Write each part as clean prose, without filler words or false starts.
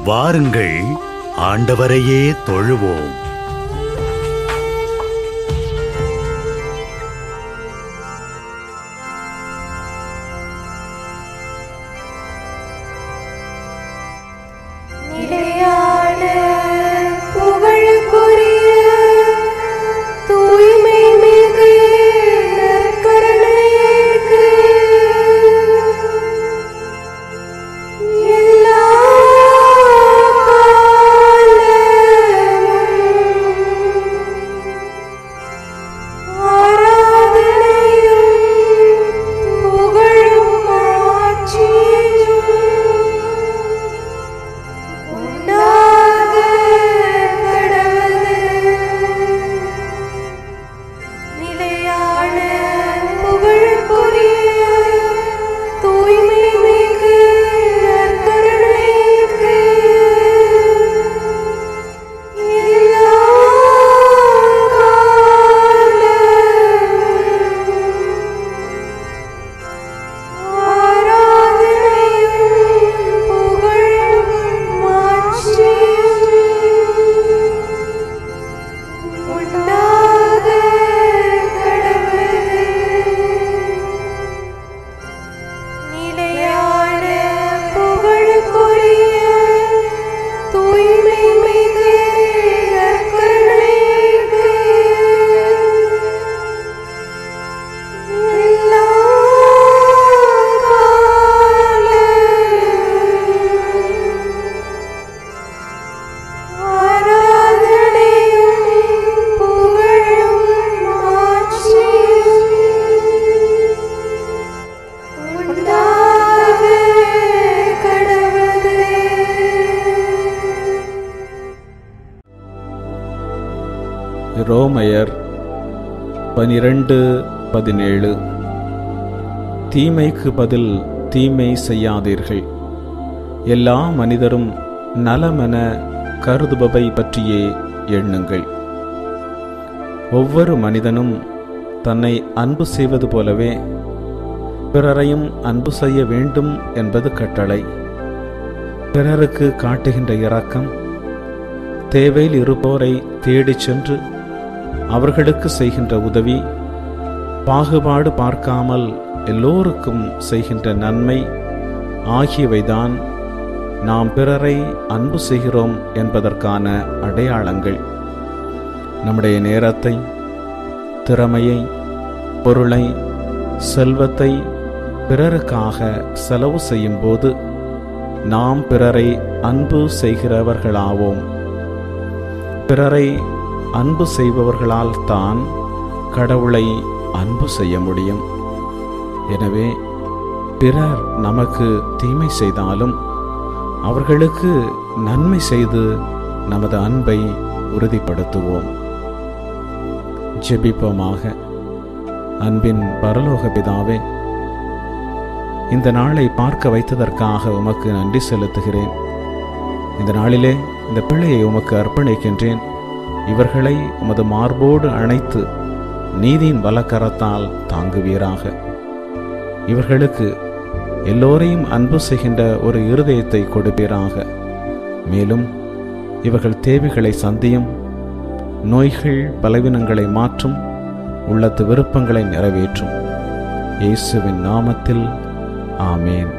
வாருங்கள், ஆண்டவரையே தொழுவோம். ரோமையர் 12:17 தீமைக்கு பதில் தீமை செய்யாதீர்கள். எல்லா மனிதரும் நலமென கருதுபவை பற்றியே எண்ணுங்கள். ஒவ்வொரு மனிதனும் தன்னை அன்பு செய்வது போலவே பிறரையும் அன்பு செய்ய வேண்டும் என்பது கட்டளை. பிறருக்கு காட்டுகின்ற இரக்கம், தேவையில் இருப்போரை தேடிச் சென்று அவர்களுக்கு செய்கின்ற உதவி, பாகுபாடு பார்க்காமல் எல்லோருக்கும் செய்கின்ற நன்மை ஆகியவைதான் நாம் பிறரை அன்பு செய்கிறோம் என்பதற்கான அடையாளங்கள். நம்முடைய நேரத்தை, திறமையை, பொருளை, செல்வத்தை பிறருக்காக செலவு செய்யும் போது நாம் பிறரை அன்பு செய்கிறவர்களாவோம். பிறரை அன்பு செய்பவர்களால் தான் கடவுளை அன்பு செய்ய முடியும். எனவே பிறர் நமக்கு தீமை செய்தாலும் அவர்களுக்கு நன்மை செய்து நமது அன்பை உறுதிப்படுத்துவோம். ஜெபிப்போமாக. அன்பின் பரலோக பிதாவே, இந்த நாளை பார்க்க வைத்ததற்காக உமக்கு நன்றி செலுத்துகிறேன். இந்த நாளிலே இந்த பிள்ளையை உமக்கு அர்ப்பணிக்கின்றேன். இவர்களை உமது மார்போடு அணைத்து நீதியின் வலக்கரத்தால் தாங்குவீராக. இவர்களுக்கு எல்லோரையும் அன்பு செய்கின்ற ஒரு இருதயத்தை கொடுப்பீராக. மேலும் இவர்கள் தேவைகளை சந்தியும், நோய்கள் பலவீனங்களை மாற்றும், உள்ளத்து விருப்பங்களை நிறைவேற்றும். இயேசுவின் நாமத்தில் ஆமேன்.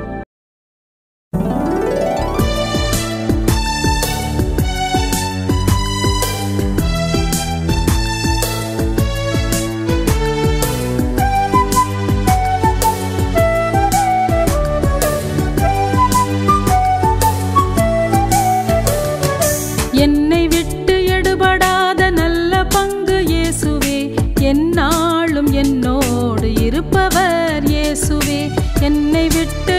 என்னை விட்டு எடுபடாத நல்ல பங்கு இயேசுவே, எந்நாளும் என்னோடு இருப்பவர் இயேசுவே. என்னை விட்டு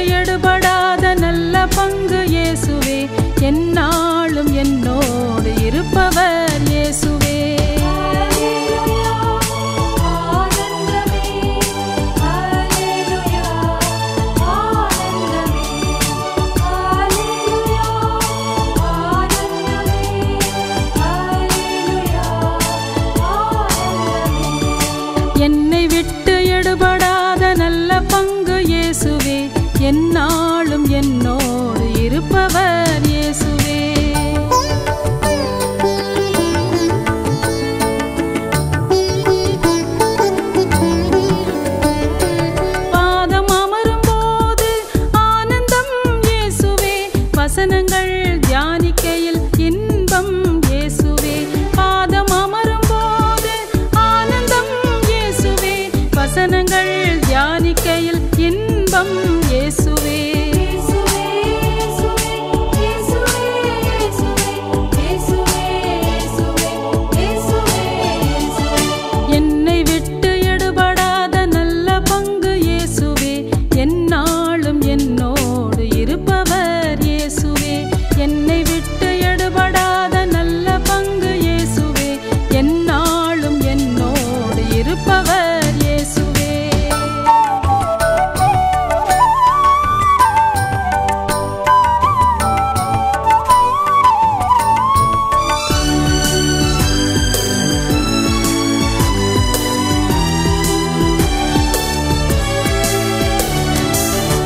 வசனங்கள் தியானிக்கையில் இன்பம் இயேசுவே. பாதம் அமரும் போது ஆனந்தம் இயேசுவே. வசனங்கள் தியானிக்கையில் இன்பம் இயேசுவே. என்னை விட்டு எடுபடாத நல்ல பங்கு இயேசுவே. எந்நாளும் என்னோடு இருப்பவர் இயேசுவே. என்னை விட்டு எடுபடாத நல்ல பங்கு இயேசுவே. எந்நாளும் என்னோடு இருப்பவர் இயேசுவே.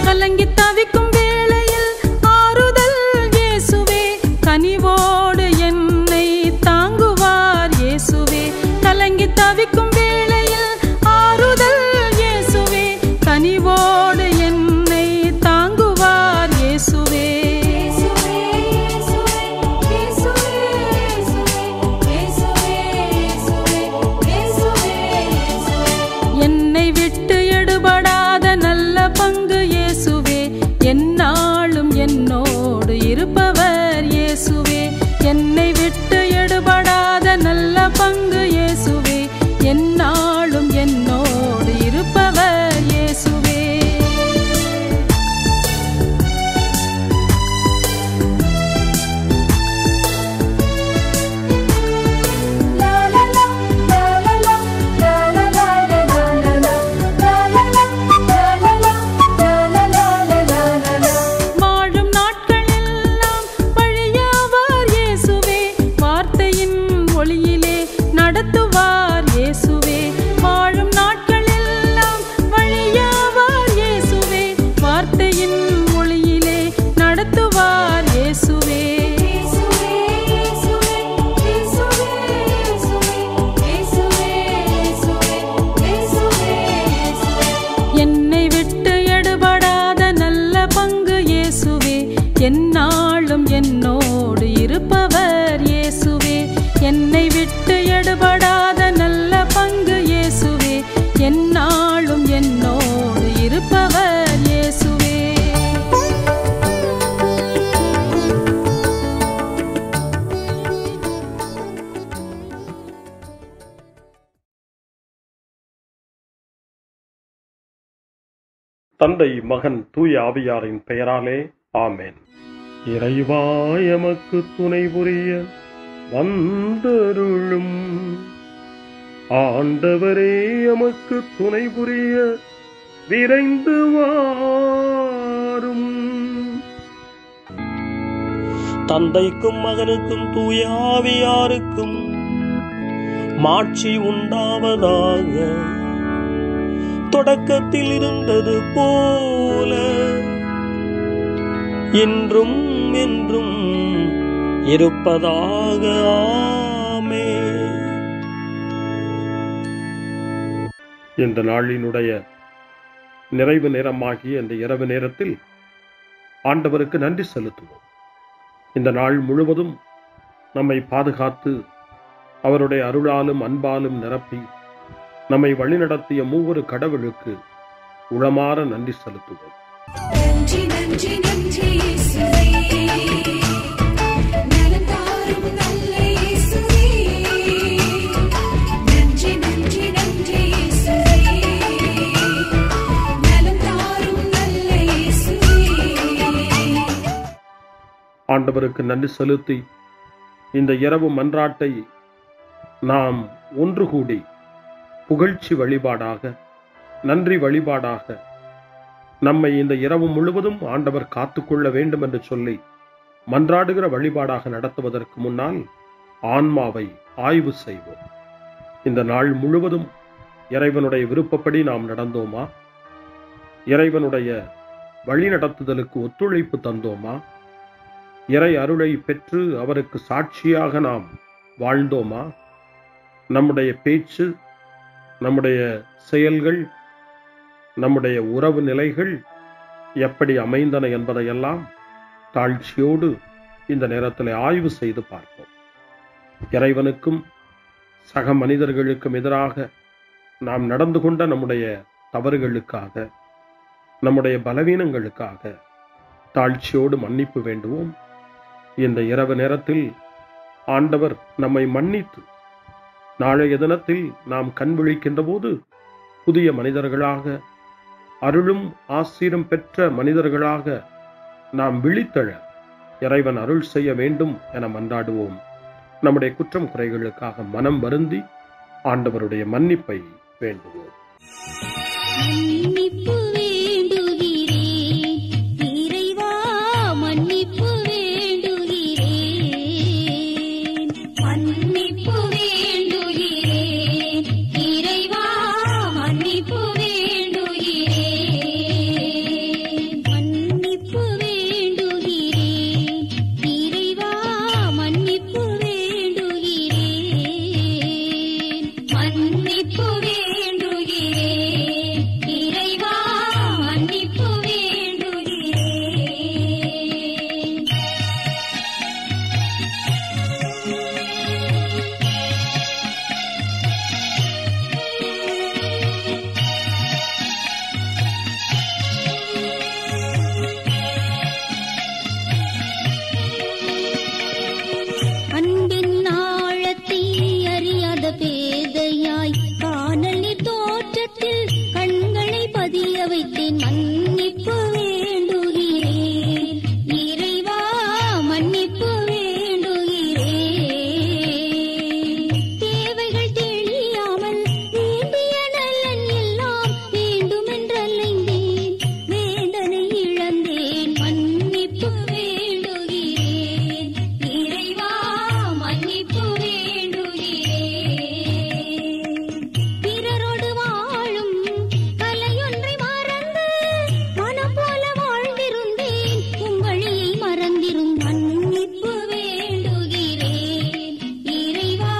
கலங்கி தவிக்கும் வேளையில் ஆறுதல் இயேசுவே. கனிவோடு என்னை தாங்குவார் இயேசுவே. கலங்கி தவிக்கும் வேளையில் ஆறுதல் இயேசுவே. கனிவோடு என்னை தாங்குவார் இயேசுவே. என்னை விட்டு எடுபடாத நல்ல பங்கு இயேசுவே. எந்நாளும் என்னோடு இருப்பவர் இயேசுவே. என்னை விட்டு எடுபடாத நல்ல பங்கு இயேசுவே. எந்நாளும் என்னோடு இருப்பவர் இயேசுவே. வாழும் நாட்களெல்லாம் வழியாவார் இயேசுவே. வார்த்தையின் ஒளியிலே நடத்துவார் இயேசுவே. வாழும் நாட்களெல்லாம் வழியாவார் இயேசுவே. வார்த்தையின் ஒளியிலே நடத்துவார் இயேசுவே. என்னை விட்டு எடுபடாத நல்ல பங்கு இயேசுவே. எந்நாளும் என்னோடு இருப்பவர் இயேசுவே. என்னை விட்டு எடுபடாத நல்ல பங்கு இயேசுவே. எந்நாளும் என்னோடு இருப்பவர் இயேசுவே. தந்தை, மகன், தூய ஆவியாரின் பெயராலே ஆமென். இறைவா எமக்கு துணை புரிய வந்தருளும். ஆண்டவரே எமக்கு துணை புரிய விரைந்து வாரும். தந்தைக்கும் மகனுக்கும் தூய ஆவியாருக்கும் மாட்சி உண்டாவதாக. தொடக்கத்தில் இருந்தது போல இன்றும் என்றும் இருப்பதாக. ஆமென். இந்த நாளினுடைய நிறைவு நேரமாகிய இந்த இரவு நேரத்தில் ஆண்டவருக்கு நன்றி செலுத்துவோம். இந்த நாள் முழுவதும் நம்மை பாதுகாத்து அவருடைய அருளாலும் அன்பாலும் நிரப்பி நம்மை வழிநடத்திய மூவரு கடவுளுக்கு உளமாற நன்றி செலுத்துவோம். நன்றி நன்றி நன்றி இயேசுவே. நலம் தாரும் நல்ல இயேசுவே. நன்றி நன்றி நன்றி இயேசுவே. நலம் தாரும் நல்ல இயேசுவே. ஆண்டவருக்கு நன்றி செலுத்தி இந்த இரவு மன்றாட்டை நாம் ஒன்று கூடி புகழ்ச்சி வழிபாடாக, நன்றி வழிபாடாக நம்மை இந்த இரவு முழுவதும் ஆண்டவர் காத்துக்கொள்ள வேண்டும் என்று சொல்லி மன்றாடுகிற வழிபாடாக நடத்துவதற்கு முன்னால் ஆன்மாவை ஆய்வு செய்வோம். இந்த நாள் முழுவதும் இறைவனுடைய விருப்பப்படி நாம் நடந்தோமா? இறைவனுடைய வழிநடத்துதலுக்கு ஒத்துழைப்பு தந்தோமா? இறை அருளை பெற்று அவருக்கு சாட்சியாக நாம் வாழ்ந்தோமா? நம்முடைய பேச்சு, நம்முடைய செயல்கள், நம்முடைய உறவு நிலைகள் எப்படி அமைந்தன என்பதையெல்லாம் தாழ்ச்சியோடு இந்த நேரத்தில் ஆய்வு செய்து பார்ப்போம். இறைவனுக்கும் சக மனிதர்களுக்கும் எதிராக நாம் நடந்து கொண்ட நம்முடைய தவறுகளுக்காக, நம்முடைய பலவீனங்களுக்காக தாழ்ச்சியோடு மன்னிப்பு வேண்டுவோம். இந்த இரவு நேரத்தில் ஆண்டவர் நம்மை மன்னித்து நாளைய தினத்தில் நாம் கண் விழிக்கின்ற போது புதிய மனிதர்களாக, அருளும் ஆசீரும் பெற்ற மனிதர்களாக நாம் விழித்தெழ இறைவன் அருள் செய்ய வேண்டும் என மன்றாடுவோம். நம்முடைய குற்றம் குறைகளுக்காக மனம் வருந்தி ஆண்டவருடைய மன்னிப்பை வேண்டுவோம். மன்னிப்பு வேண்டுகிறேன் இறைவா, மன்னிப்பு வேண்டுகிறேன். மன்னிப்பு வேண்டுகிறேன் இறைவா, மன்னிப்பு வேண்டுகிறேன். மன்னிப்பு வேண்டுகிறேன் இறைவா, மன்னிப்பு வேண்டுகிறேன். மன்னிப்பு வேண்டுகிறேன் இறைவா, மன்னிப்பு வேண்டுகிறேன். அன்பின் ஆழத்தை அறியாத பேதையாய் காணலில் தோற்றத்தில் கண்களை பதிய வைத்தேன். மன்னிப்பு வேண்டுகிறேன் இறைவா, மன்னிப்பு வேண்டுகிறேன். தேவைகள் தெரியாமல் வேண்டிய நலன் எல்லாம் வேண்டுமென்றலைந்தேன், வேதனை இழந்தேன். மன்னிப்பு வேண்டுகிறேன் இறைவா, மன்னிப்பு வேண்டுகிறேன். பிறரோடு வாழும் கலையொன்றை மறந்து மனம் போல வாழ்ந்திருந்தேன், உம் வழியை மறந்திரும். மன்னிப்பு வேண்டுகிறேன் இறைவா,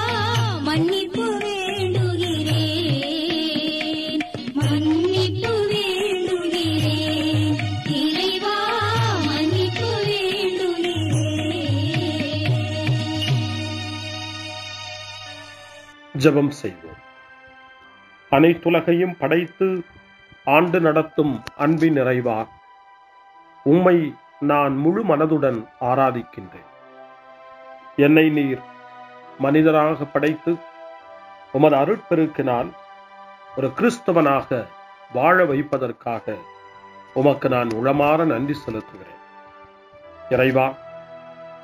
மன்னிப்பு வேண்டுகிறேன். மன்னிப்பு வேண்டுகிறேன் இறைவா, மன்னிப்பு வேண்டுகிறேன். ஜெபம் செய்வோம். அனைத்துலகையும் படைத்து ஆண்டு நடத்தும் அன்பின் நிறைவா, உம்மை நான் முழு மனதுடன் ஆராதிக்கின்றேன். என்னை நீர் மனிதராக படைத்து உமது அருட்பெருக்கினால் ஒரு கிறிஸ்தவனாக வாழ வைப்பதற்காக உமக்கு நான் உளமாற நன்றி செலுத்துகிறேன். இறைவா,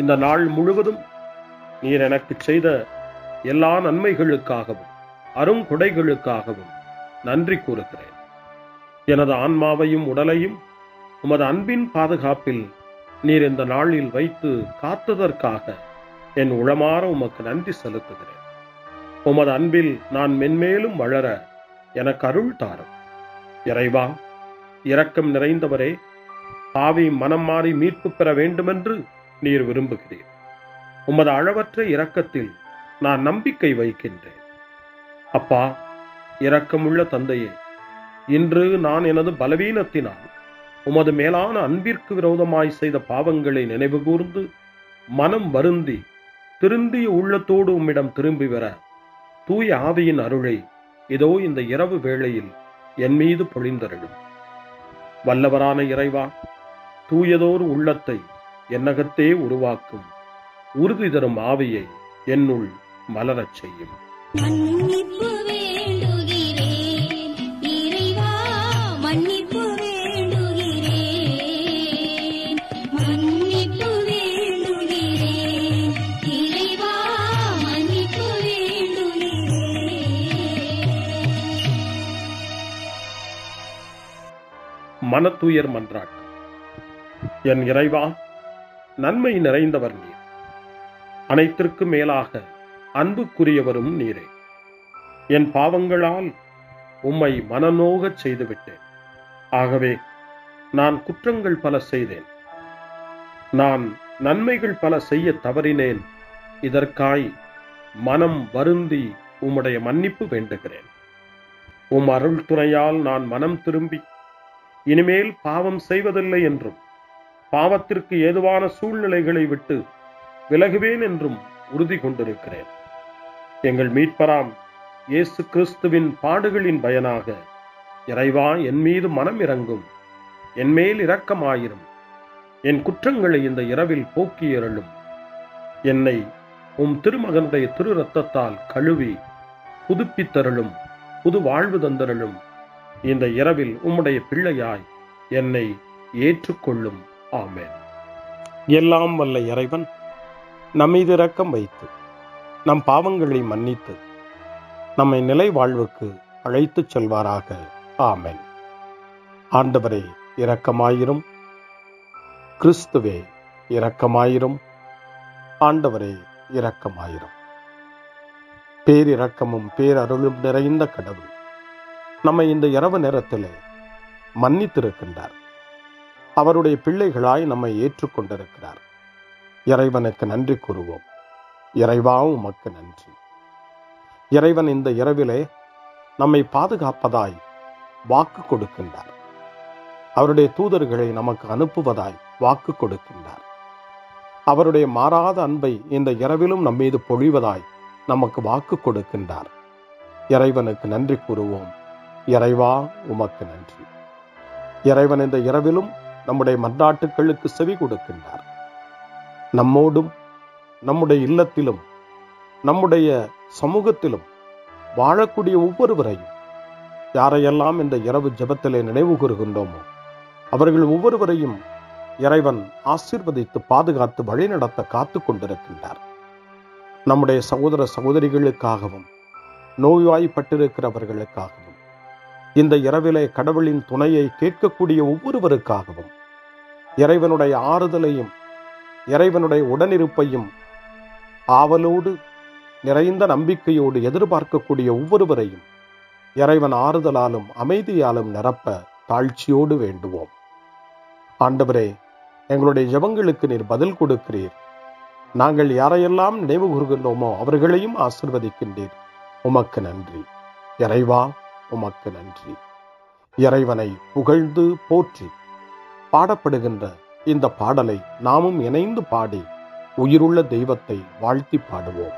இந்த நாள் முழுவதும் நீர் எனக்கு செய்த எல்லா நன்மைகளுக்காகவும் அருங்கொடைகளுக்காகவும் நன்றி கூறுகிறேன். எனது ஆன்மாவையும் உடலையும் உமது அன்பின் பாதுகாப்பில் நீர் இந்த நாளில் வைத்து காத்ததற்காக என் உளமாற உமக்கு நன்றி செலுத்துகிறேன். உமது அன்பில் நான் மென்மேலும் வளர எனக்கு அருள் தாரும். இறைவா, இரக்கம் நிறைந்தவரே, பாவி மனம் மாறி மீட்பு பெற வேண்டுமென்று நீர் விரும்புகிறீர். உமது அளவற்ற இரக்கத்தில் நான் நம்பிக்கை வைக்கின்றேன். அப்பா, இரக்கமுள்ள தந்தையே, இன்று நான் எனது பலவீனத்தினால் உமது மேலான அன்பிற்கு விரோதமாய் செய்த பாவங்களை நினைவு கூர்ந்து மனம் வருந்தி திருந்திய உள்ளத்தோடு உம்மிடம் திரும்பி வர தூய ஆவியின் அருளை இதோ இந்த இரவு வேளையில் என் மீது பொழிந்தருளும். வல்லவரான இறைவா, தூயதோர் உள்ளத்தை என்னகத்தே உருவாக்கும் உறுதி தரும் ஆவியை என்னுள் மலரச் செய்யும். மன்னிப்பு வேண்டுகிறேன் இறைவா, மன்னிப்பு வேண்டுகிறேன். மன்னிப்பு வேண்டுகிறேன் இறைவா, மன்னிப்பு வேண்டுகிறேன். மனத்துயர் மன்றாட்டு. என் இறைவா, நன்மை நிறைந்தவர் நீர், அனைத்திற்கும் மேலாக அன்புக்குரியவரும் நீரே. என் பாவங்களால் உம்மை மனநோகச் செய்துவிட்டேன். ஆகவே நான் குற்றங்கள் பல செய்தேன். நான் நன்மைகள் பல செய்ய தவறினேன். இதற்காய் மனம் வருந்தி உம்முடைய மன்னிப்பு வேண்டுகிறேன். உம் அருள் துணையால் நான் மனம் திரும்பி இனிமேல் பாவம் செய்வதில்லை என்றும் பாவத்திற்கு ஏதுவான சூழ்நிலைகளை விட்டு விலகுவேன் என்றும் உறுதி கொண்டிருக்கிறேன். எங்கள் மீட்பராம் இயேசு கிறிஸ்துவின் பாடுகளின் பயனாக இறைவா, என் மீது மனம் இறங்கும், என் மேல் இரக்கமாயிரும், என் குற்றங்களை இந்த இரவில் போக்கியருளும், என்னை உம் திருமகனுடைய திரு இரத்தத்தால் கழுவி புதுப்பித்தருளும், புது வாழ்வு தந்தருளும். இந்த இரவில் உம்முடைய பிள்ளையாய் என்னை ஏற்றுக்கொள்ளும். ஆமென். எல்லாம் வல்ல இறைவன் நம்மீது இரக்கம் வைத்து நம் பாவங்களை மன்னித்து நம்மை நிலை வாழ்வுக்கு அழைத்துச் செல்வாராக. ஆமென். ஆண்டவரே இரக்கமாயிரும். கிறிஸ்துவே இரக்கமாயிரும். ஆண்டவரே இரக்கமாயிரும். பேரிரக்கமும் பேரருளும் நிறைந்த கடவுள் நம்மை இந்த இரவு நேரத்திலே மன்னித்திருக்கின்றார். அவருடைய பிள்ளைகளாய் நம்மை ஏற்றுக்கொண்டிருக்கிறார். இறைவனுக்கு நன்றி கூறுவோம். இறைவா, உமக்கு நன்றி. இறைவன் இந்த இரவிலே நம்மை பாதுகாப்பதாய் வாக்கு கொடுக்கின்றார். அவருடைய தூதர்களை நமக்கு அனுப்புவதாய் வாக்கு கொடுக்கின்றார். அவருடைய மாறாத அன்பை இந்த இரவிலும் நம்மீது பொழிவதாய் நமக்கு வாக்கு கொடுக்கின்றார். இறைவனுக்கு நன்றி கூறுவோம். இறைவா, உமக்கு நன்றி. இறைவன் இந்த இரவிலும் நம்முடைய மன்றாட்டுக்களுக்கு செவி கொடுக்கின்றார். நம்மோடும் நம்முடைய இல்லத்திலும் நம்முடைய சமூகத்திலும் வாழக்கூடிய ஒவ்வொருவரையும், யாரையெல்லாம் இந்த இரவு ஜெபத்திலே நினைவு கூறுகின்றோமோ அவர்கள் ஒவ்வொருவரையும் இறைவன் ஆசீர்வதித்து பாதுகாத்து வழிநடத்த காத்து கொண்டிருக்கின்றார். நம்முடைய சகோதர சகோதரிகளுக்காகவும் நோய்வாய்ப்பட்டிருக்கிறவர்களுக்காகவும் இந்த இரவிலே கடவுளின் துணையை கேட்கக்கூடிய ஒவ்வொருவருக்காகவும் இறைவனுடைய ஆறுதலையும் இறைவனுடைய உடனிருப்பையும் ஆவலோடு நிறைந்த நம்பிக்கையோடு எதிர்பார்க்கக்கூடிய ஒவ்வொருவரையும் இறைவன் ஆறுதலாலும் அமைதியாலும் நிரப்ப தாழ்ச்சியோடு வேண்டுவோம். ஆண்டவரே, எங்களுடைய ஜெபங்களுக்கு நீர் பதில் கொடுக்கிறீர். நாங்கள் யாரையெல்லாம் நினைவு கூறுகின்றோமோ அவர்களையும் ஆசீர்வதிக்கின்றீர். உமக்கு நன்றி. இறைவா, உமக்கு நன்றி. இறைவனை புகழ்ந்து போற்றி பாடப்படுகின்ற இந்த பாடலை நாமும் இணைந்து பாடி உயிருள்ள தெய்வத்தை வாழ்த்தி பாடுவோம்.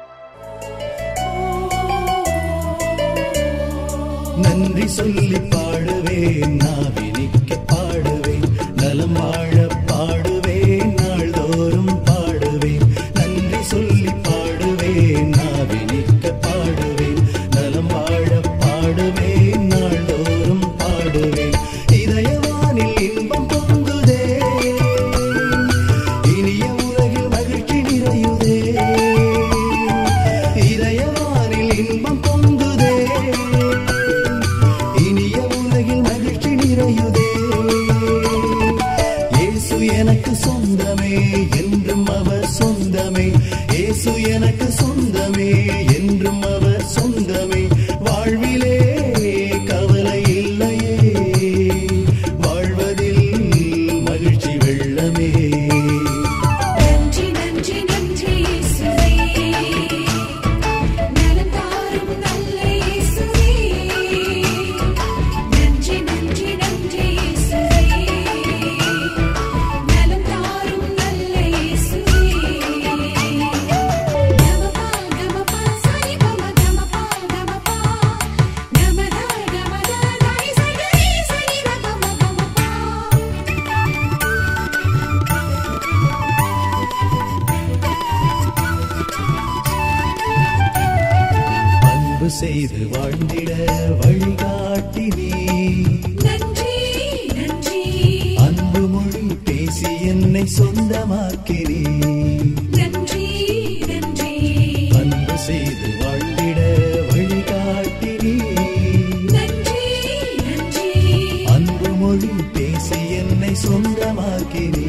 நன்றி சொல்லி பாடுவேன், நாவினிக்க பாடுவேன், நலம் வாழ பாடுவேன், நாள்தோறும் பாடுவேன். நன்றி சொல்லி பாடுவேன், நாவினிக்க பாடுவேன், நலம் வாழ பாடுவேன், நாள்தோறும் பாடுவேன். இதயவானில் இன்பம் பொங்குதே, இனிய உலகில் மகிழ்ச்சி நிறையுதே. இதயவானில் இன்பம் பொங்குதே, இனிய உலகில் மகிழ்ச்சி நிறையுதே. இயேசு எனக்கு சொந்தமே, என்றும் அவர் சொந்தமே. இயேசு எனக்கு சொந்தமே, என்றும் அவர் சொந்தமே. வாழ்விலே கவலை இல்லையே, வாழ்வதில் மகிழ்ச்சி வெள்ளமே. நன்றி நன்றி நன்றி இயேசுவே, நலம் தாரும் நல்ல இயேசுவே. நன்றி நன்றி நன்றி இயேசுவே, நலம் தாரும் நல்ல இயேசுவே. நமபா நமபா சரி பம நமபா நமபா, நமதா நமதா தாய் சரி சரி நமபா நமபா. அன்பு செய்து வாழ்ந்திட வழிகாட்டி நீ, நன்றி நன்றி அன்பு மொழி பேசி என்னை சொந்தமாக்கி நீ. நன்றி நன்றி அன்பு செய்து வாழ்ந்திட வழிகாட்டி நீ, நன்றி நன்றி அன்பு மொழி பேசி என்னை சொந்தமாக்கி நீ.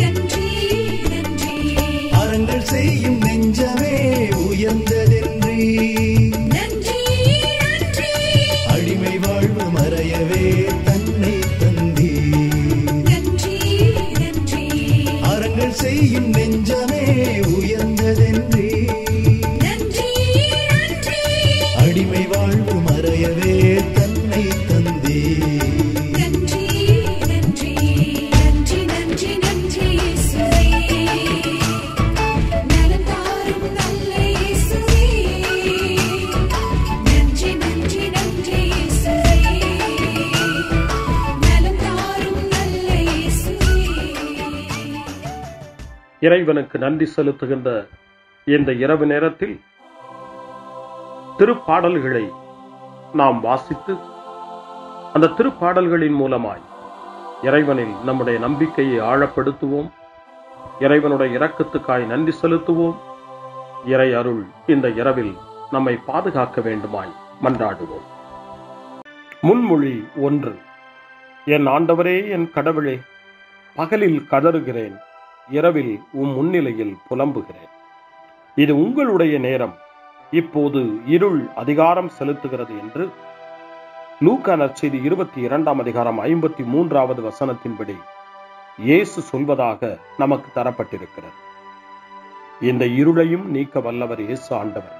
நன்றி நன்றி அறங்கள் செய்யும் நெஞ்சமே உயர்ந்ததென்றி, நன்றி நன்றி அடிமை வாழ்வு மறையவே தன்னை தந்தி. நன்றி நன்றி அறங்கள் செய்யும் நெஞ்சமே உயர்ந்ததென்றி, நன்றி நன்றி அடிமை வாழ்வு மறையவே தன்னை தந்தி. நன்றி நன்றி நன்றி நன்றி இறைவனுக்கு நன்றி செலுத்துகின்ற இந்த இரவு நேரத்தில் திருப்பாடல்களை நாம் வாசித்து அந்த திருப்பாடல்களின் மூலமாய் இறைவனில் நம்முடைய நம்பிக்கையை ஆழப்படுத்துவோம். இறைவனுடைய இரக்கத்துக்காய் நன்றி செலுத்துவோம். இறை அருள் இந்த இரவில் நம்மை பாதுகாக்க வேண்டுமாய் மன்றாடுவோம். முன்மொழி 1. என் ஆண்டவரே, என் கடவுளே, பகலில் கதறுகிறேன், இரவில் முன்னிலையில் புலம்புகிறேன். இது உங்களுடைய நேரம், இப்போது இருள் அதிகாரம் செலுத்துகிறது என்று லூக்கா நற்செய்தி 22 அதிகாரம் 53வது வசனத்தின்படி இயேசு சொல்வதாக நமக்கு தரப்பட்டிருக்கிறது. இந்த இருளையும் நீக்க வல்லவர் இயேசு ஆண்டவர்.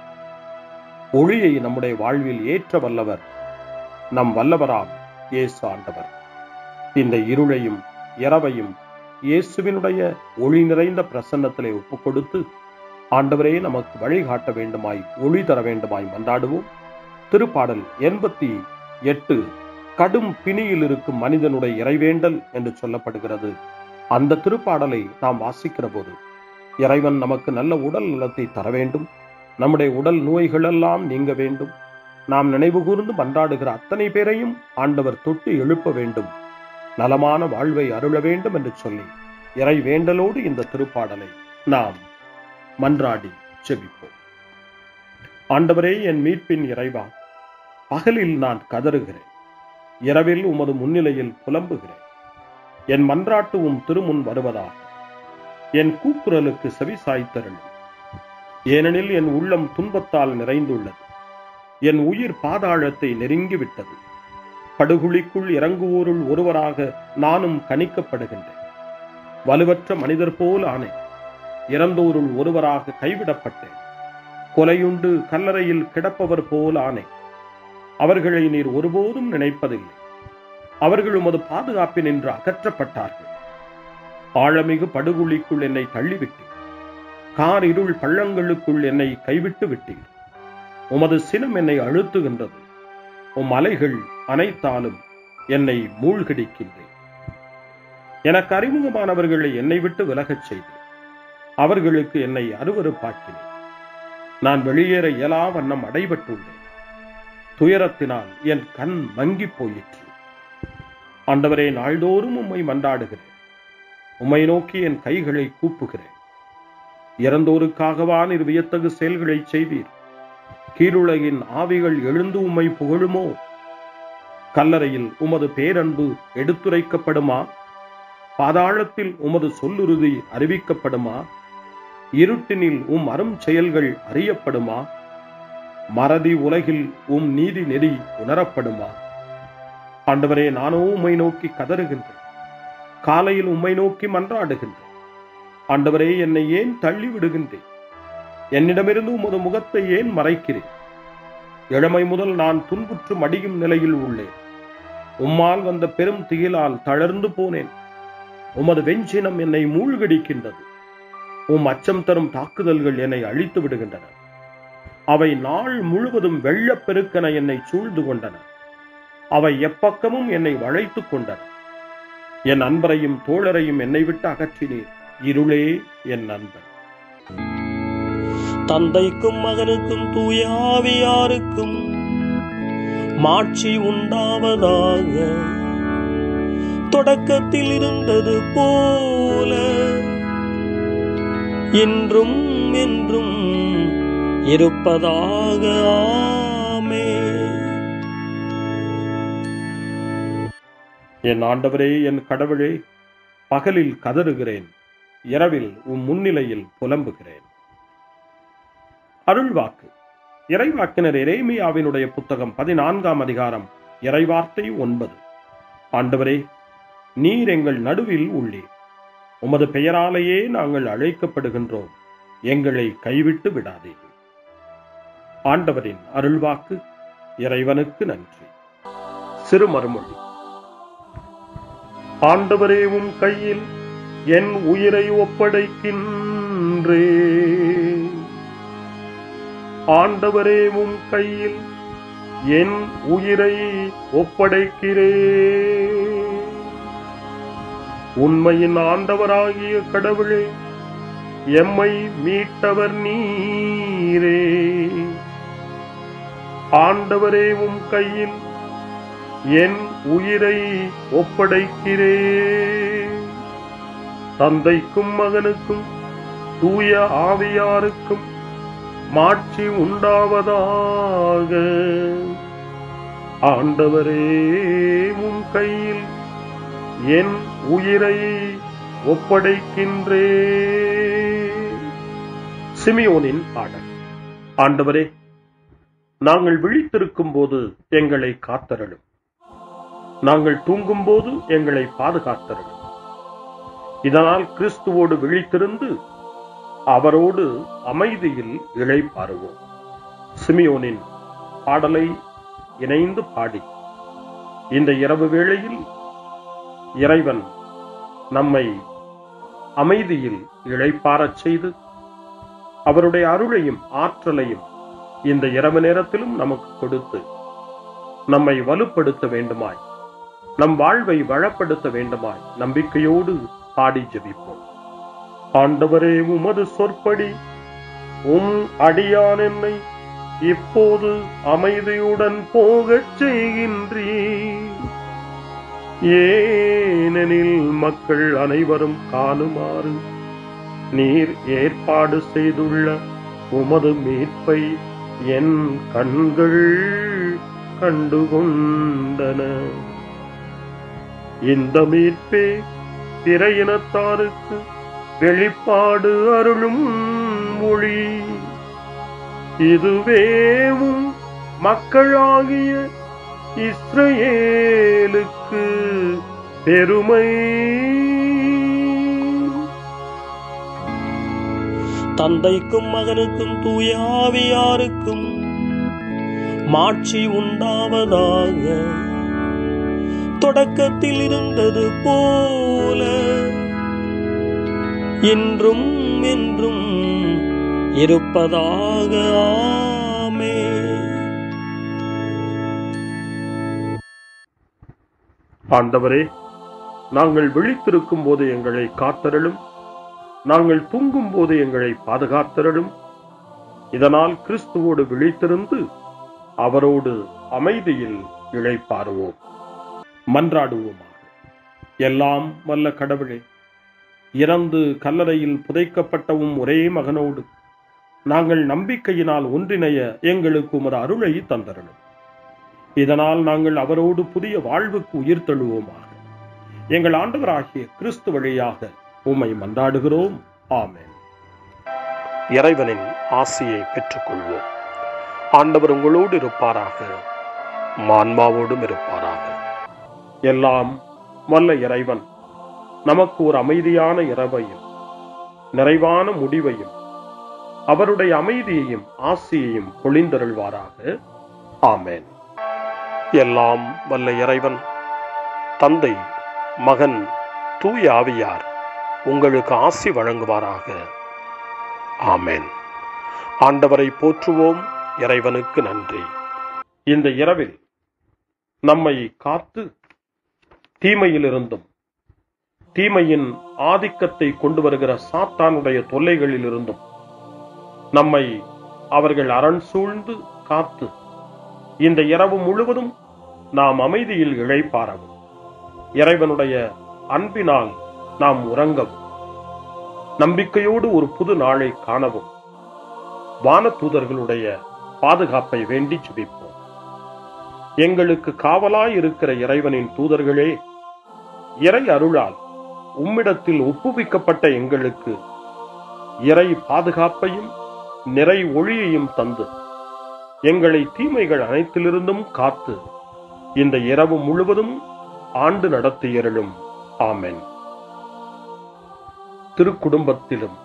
ஒளியை நம்முடைய வாழ்வில் ஏற்ற வல்லவர் நம் வல்லவராம் இயேசு ஆண்டவர். இந்த இருளையும் இரவையும் இயேசுவினுடைய ஒளி நிறைந்த பிரசன்னத்திலே ஒப்புக் கொடுத்து ஆண்டவரே நமக்கு வழிகாட்ட வேண்டுமாய், ஒளி தர வேண்டுமாய் மன்றாடுவோம். திருப்பாடல் 88 கடும் பிணியில் இருக்கும் மனிதனுடைய இறைவேண்டல் என்று சொல்லப்படுகிறது. அந்த திருப்பாடலை நாம் வாசிக்கிற போது இறைவன் நமக்கு நல்ல உடல் நலத்தை தர வேண்டும், நம்முடைய உடல் நோய்களெல்லாம் நீங்க வேண்டும், நாம் நினைவு கூர்ந்து மன்றாடுகிற அத்தனை பேரையும் ஆண்டவர் தொட்டு எழுப்ப வேண்டும், நலமான வாழ்வை அருள வேண்டும் என்று சொல்லி இறை வேண்டலோடு இந்த திருப்பாடலை நாம் மன்றாடி ஜெபிப்போம். ஆண்டவரே, என் மீட்பின் இறைவா, பகலில் நான் கதறுகிறேன், இரவில் உமது முன்னிலையில் புலம்புகிறேன். என் மன்றாட்டு திருமுன் வருவதாக என் கூக்குரலுக்கு செவி சாய்த்தருளும். ஏனெனில் என் உள்ளம் துன்பத்தால் நிறைந்துள்ளது, என் உயிர் பாதாளத்தை நெருங்கிவிட்டது. படுகுழிக்குள் இறங்குவோருள் ஒருவராக நானும் கணிக்கப்படுகின்றேன். வலுவற்ற மனிதர் போல் ஆனேன், இறந்தோருள் ஒருவராக கைவிடப்பட்டேன். கொலையுண்டு கல்லறையில் கிடப்பவர் போல் ஆனேன். அவர்களை நீர் ஒருபோதும் நினைப்பதில்லை. அவர்கள் உமது பாதுகாப்பினின்று அகற்றப்பட்டார்கள். ஆழமிகு படுகுழிக்குள் என்னை தள்ளிவிட்டீர், கார் இருள் பள்ளங்களுக்குள் என்னை கைவிட்டு விட்டீர். உமது சினம் என்னை அழுத்துகின்றது, உம் அலைகள் அனைத்தாலும் என்னை மூழ்கடிக்கின்றேன். எனக்கு அறிமுகமானவர்களை என்னை விட்டு விலகச் செய்தேன், அவர்களுக்கு என்னை அருவருப்பாக்கினேன். நான் வெளியேற இயலா வண்ணம் அடைபட்டுள்ளேன், துயரத்தினால் என் கண் மங்கி போயிற்று. ஆண்டவரே, நாள்தோறும் உம்மை மன்றாடுகிறேன், உம்மை நோக்கி என் கைகளை கூப்புகிறேன். இறந்தோருக்காகவா நீர் வியத்தகு செயல்களை செய்வீர்? கீழுலகின் ஆவிகள் எழுந்து உம்மை புகழுமோ? கல்லறையில் உமது பேரன்பு எடுத்துரைக்கப்படுமா? பாதாளத்தில் உமது சொல்லுறுதி அறிவிக்கப்படுமா? இருட்டினில் அரும் செயல்கள் அறியப்படுமா? மறதி உலகில் நீதி நெறி உணரப்படுமா? ஆண்டவரே, நானோ உம்மை நோக்கி கதறுகின்றேன், காலையில் உம்மை நோக்கி மன்றாடுகின்றேன். ஆண்டவரே, என்னை ஏன் தள்ளி விடுகின்றேன்? என்னிடமிருந்து உமது முகத்தை ஏன் மறைக்கிறேன்? இளமை முதல் நான் துன்புற்று மடியும் நிலையில் உள்ளேன். உம்மால் வந்த பெரும் திகிலால் தளர்ந்து போனேன். உமது வெஞ்சினம் என்னை மூழ்கடிக்கின்றது. அச்சம் தரும் தாக்குதல்கள் என்னை அழித்து விடுகின்றன. அவை நாள் முழுவதும் வெள்ளப்பெருக்கென என்னை சூழ்ந்து கொண்டன. அவை எப்பக்கமும் என்னை வளைத்துக் கொண்டன. என் அன்பரையும் தோழரையும் என்னை விட்டு அகற்றினீர். இருளே என் நண்பன். தந்தைக்கும் மகனுக்கும் தூய ஆவியாருக்கும் மாட்சி உண்டாவதாக. தொடக்கத்தில் இருந்தது போல இன்றும் என்றும் இருப்பதாக. ஆமென். என் ஆண்டவரே, என் கடவுளே, பகலில் கதறுகிறேன், இரவில் முன்னிலையில் புலம்புகிறேன். அருள்வாக்கு. இறைவாக்கினர் எரேமியாவினுடைய புத்தகம் 14 அதிகாரம் இறைவார்த்தை 9. ஆண்டவரே, நீர் எங்கள் நடுவில் உள்ளீர், உமது பெயராலேயே நாங்கள் அழைக்கப்படுகின்றோம், எங்களை கைவிட்டு விடாதீர்கள். ஆண்டவரின் அருள்வாக்கு. இறைவனுக்கு நன்றி. சிறுமறுமொழி. ஆண்டவரே, உம் கையில் என் உயிரை ஒப்படைக்கின்றேன். ஆண்டவரே, உம் கையில் என் உயிரை ஒப்படைக்கிறேன். உண்மையின் ஆண்டவராகிய கடவுளே, எம்மை மீட்டவர் நீரே. ஆண்டவரே, உம் கையில் என் உயிரை ஒப்படைக்கிறேன். தந்தைக்கும் மகனுக்கும் தூய ஆவியாருக்கும் மாட்சி உண்டாவதாக. ஆண்டவரே, உம் கையில் என் உயிரை ஒப்படைக்கின்றேன். சிமியோனின் பாடல். ஆண்டவரே, நாங்கள் விழித்திருக்கும் போது எங்களை காத்தருளும். நாங்கள் தூங்கும் போது எங்களை பாதுகாத்தருளும். இதனால் கிறிஸ்துவோடு விழித்திருந்து அவரோடு அமைதியில் இளைப்பாறுவோம். சிமியோனின் பாடலை இணைந்து பாடி இந்த இரவு வேளையில் இறைவன் நம்மை அமைதியில் இளைப்பாறச் செய்து அவருடைய அருளையும் ஆற்றலையும் இந்த இரவு நேரத்திலும் நமக்கு கொடுத்து நம்மை வலுப்படுத்த வேண்டுமாய், நம் வாழ்வை வளப்படுத்த வேண்டுமாய் நம்பிக்கையோடு பாடி ஜெபிப்போம். ஆண்டவரே, உமது சொற்படி உம் அடியான் என்னை இப்போது அமைதியுடன் போகச் செய்கின்றீர். ஏனெனில் மக்கள் அனைவரும் காணுமாறு நீர் ஏற்பாடு செய்துள்ள உமது மீட்பை என் கண்கள் கண்டுகொண்டன. இந்த மீட்பே பிற இனத்தாருக்கு வெளிப்பாடு அருளும் மொழி. இதுவேவும் மக்களாகிய இஸ்ரவேலுக்கு பெருமை. தந்தைக்கும் மகனுக்கும் தூய ஆவியாருக்கும் மாட்சி உண்டாவதாக. தொடக்கத்தில் இருந்தது போல இன்றும் என்றும் இருப்பதாக. ஆமென். ஆண்டவரே, நாங்கள் விழித்திருக்கும் போது எங்களை காத்தருளும். நாங்கள் தூங்கும் போது எங்களை பாதுகாத்தருளும். இதனால் கிறிஸ்துவோடு விழித்திருந்து அவரோடு அமைதியில் இளைப்பாறுவோம். மன்றாடுவோமாக. எல்லாம் வல்ல கடவுளே, இறந்து கல்லறையில் புதைக்கப்பட்டவும் ஒரே மகனோடு நாங்கள் நம்பிக்கையினால் ஒன்றிணைய எங்களுக்கு உமது அருளை தந்தருளும். இதனால் நாங்கள் அவரோடு புதிய வாழ்வுக்கு உயிர் தழுவோமாக. எங்கள் ஆண்டவராகிய கிறிஸ்து வழியாக உம்மை மன்றாடுகிறோம். ஆமென். இறைவனின் ஆசியை பெற்றுக்கொள்வோம். ஆண்டவர் உங்களோடு இருப்பாராக, ஆன்மாவோடும் இருப்பாராக. எல்லாம் வல்ல இறைவன் நமக்கு ஒரு அமைதியான இரவையும் நிறைவான முடிவையும் அவருடைய அமைதியையும் ஆசியையும் பொழிந்தருள்வாராக. ஆமென். எல்லாம் வல்ல இறைவன் தந்தை, மகன், தூய ஆவியார் உங்களுக்கு ஆசி வழங்குவாராக. ஆமென். ஆண்டவரை போற்றுவோம். இறைவனுக்கு நன்றி. இந்த இரவில் நம்மை காத்து தீமையிலிருந்தும் தீமையின் ஆதிக்கத்தை கொண்டு வருகிற சாத்தானுடைய தொல்லைகளிலிருந்தும் நம்மை அவர்கள் அரண் சூழ்ந்து காத்து இந்த இரவு முழுவதும் நாம் அமைதியில் இளைப்பாறவும், இறைவனுடைய அன்பினால் நாம் உறங்கவும், நம்பிக்கையோடு ஒரு புது நாளை காணவும் வானதூதர்களுடைய பாதுகாப்பை வேண்டி ஜெபிப்போம். எங்களுக்கு காவலாய் இருக்கிற இறைவனின் தூதர்களே, இறை அருளால் உம்மிடத்தில் ஒப்புவிக்கப்பட்ட எங்களுக்கு இறை பாதுகாப்பையும் நிறை ஒளியையும் தந்து எங்களை தீமைகள் அனைத்திலிருந்தும் காத்து இந்த இரவு முழுவதும் ஆண்டு நடத்தியருளும். ஆமென். திருக்குடும்பத்திலும்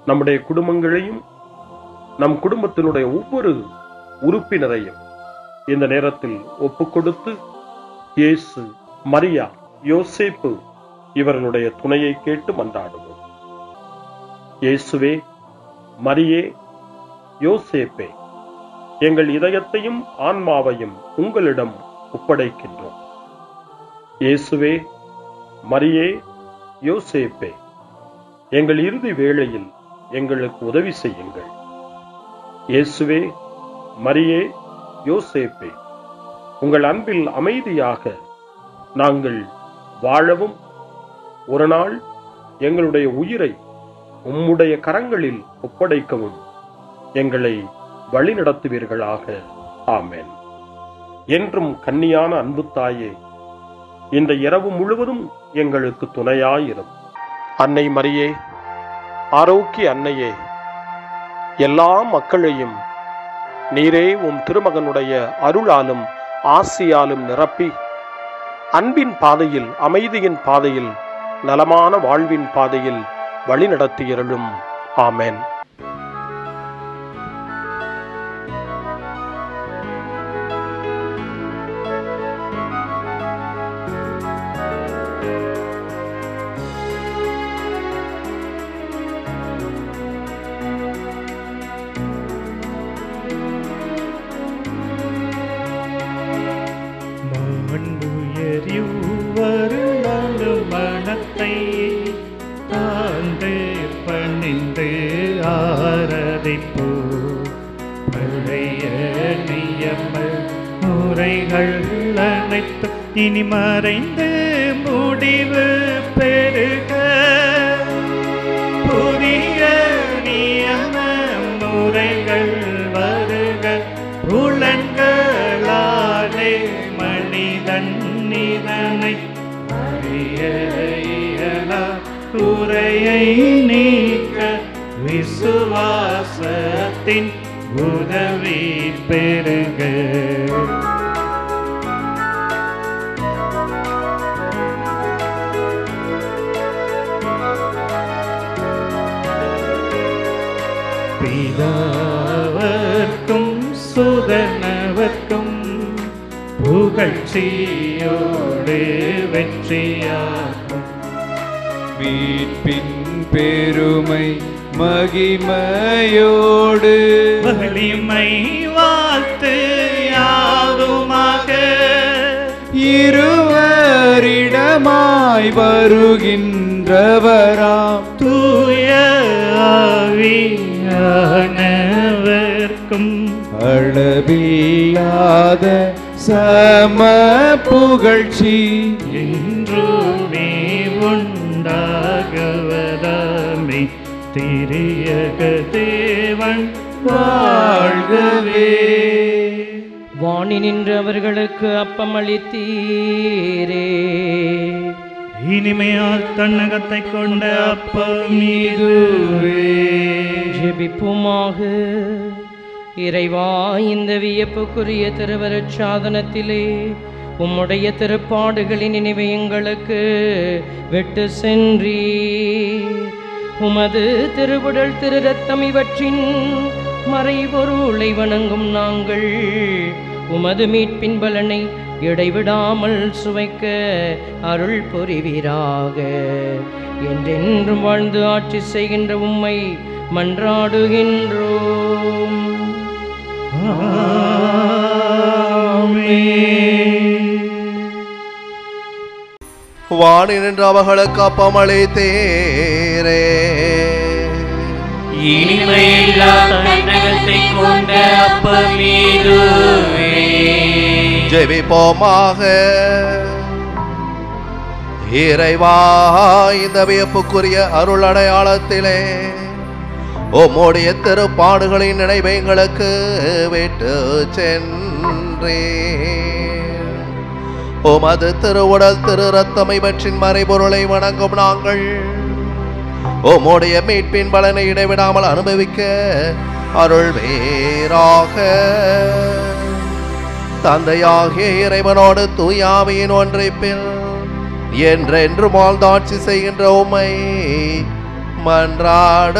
நம்முடைய குடும்பங்களையும் நம் குடும்பத்தினுடைய ஒவ்வொரு உறுப்பினரையும் இந்த நேரத்தில் ஒப்புக்கொடுத்து இயேசு, மரியா, யோசேப்பு இவர்களுடைய துணையை கேட்டு மன்றாடுவோம். இயேசுவே, மரியே, யோசேப்பே, எங்கள் இதயத்தையும் ஆன்மாவையும் உங்களிடம் ஒப்படைக்கின்றோம். இயேசுவே, மரியே, யோசேப்பே, எங்கள் இறுதி வேளையில் எங்களுக்கு உதவி செய்யுங்கள். இயேசுவே, மரியே, யோசேப்பே, உங்கள் அன்பில் அமைதியாக நாங்கள் வாழவும் ஒரு நாள் எங்களுடைய உயிரை உம்முடைய கரங்களில் ஒப்படைக்கவும் எங்களை வழிநடத்துவீர்களாக. ஆமென். என்றும் கன்னியான அன்பு தாயே, இந்த இரவு முழுவதும் எங்களுக்கு துணையாயிரும். அன்னை மரியே, ஆரோக்கிய அன்னையே, எல்லா மக்களையும் நீரே உம் திருமகனுடைய அருளாலும் ஆசியாலும் நிரப்பி அன்பின் பாதையில், அமைதியின் பாதையில், நலமான வாழ்வின் பாதையில் வழிநடத்தியருளும். ஆமென். மனத்தை தாழ்ந்து பணிந்து ஆராதிப்போ பழைய நியம முறைகள் அனைத்து இனி மறைந்து முடிவு பெருக புதிய நியம முறைகள் வருக புலன்களாலே மனிதன் இதனை குறையை நீக்க விசுவாசத்தின் உதவி பெருக. பிதாவர்க்கும் சுதனவர்க்கும் புகழ்ச்சியோடு வெற்றியாகும் மீட்பின் பெருமை மகிமையோடு வலிமை வாழ்த்து யாதுமாக இருவரிடமாய் வருகின்றவராம் தூய ஆவியானவர்க்கும் அளவில்லாத சம புகழ்ச்சி என்றுமே உண்டாகவதாமே திரியக தேவன் வாழ்கவே. வாணி நின்று அவர்களுக்கு அப்பம் அளித்தீரே, இனிமையால் தன்னகத்தை கொண்ட அப்பம் இதுவே. ஜெபிப்புமாக. இறைவா, இந்த வியப்புக்குரிய திருவருட் சாதனத்திலே உம்முடைய திருப்பாடுகளின் நினைவை எங்களுக்கு விட்டு சென்றீர். உமது திருவுடல் திரு ரத்தம் இவற்றின் மறைபொருளை வணங்கும் நாங்கள் உமது மீட்பின் பலனை இடைவிடாமல் சுவைக்க அருள் புரிவீராக. என்றென்றும் வாழ்ந்து ஆட்சி செய்கின்ற உம்மை மன்றாடுகின்றோம். வாணி நின்று அவர்களுக்கு அப்பம் அளித்தீரே, இனிமையில்லா தன்னகத்தை கொண்ட அப்பம் இதுவே. ஜெபிப்போமாக. இறைவா, இந்த வியப்புக்குரிய அருள் அடையாளத்திலே உம்முடைய திருப்பாடுகளின் நினைவை எங்களுக்கு விட்டு சென்றே. உமது திருவுடல் திரு ரத்தம் இவற்றின் மறைபொருளை வணங்கும் நாங்கள் உம்முடைய மீட்பின் பலனை இடைவிடாமல் அனுபவிக்க அருள் வேறாக. தந்தையாகிய இறைவனோடு தூயாவியின் ஒன்றிப்பில் என்றென்று வாழ்ந்தாட்சி செய்கின்ற உம்மை மன்றாடுகின்றோம்.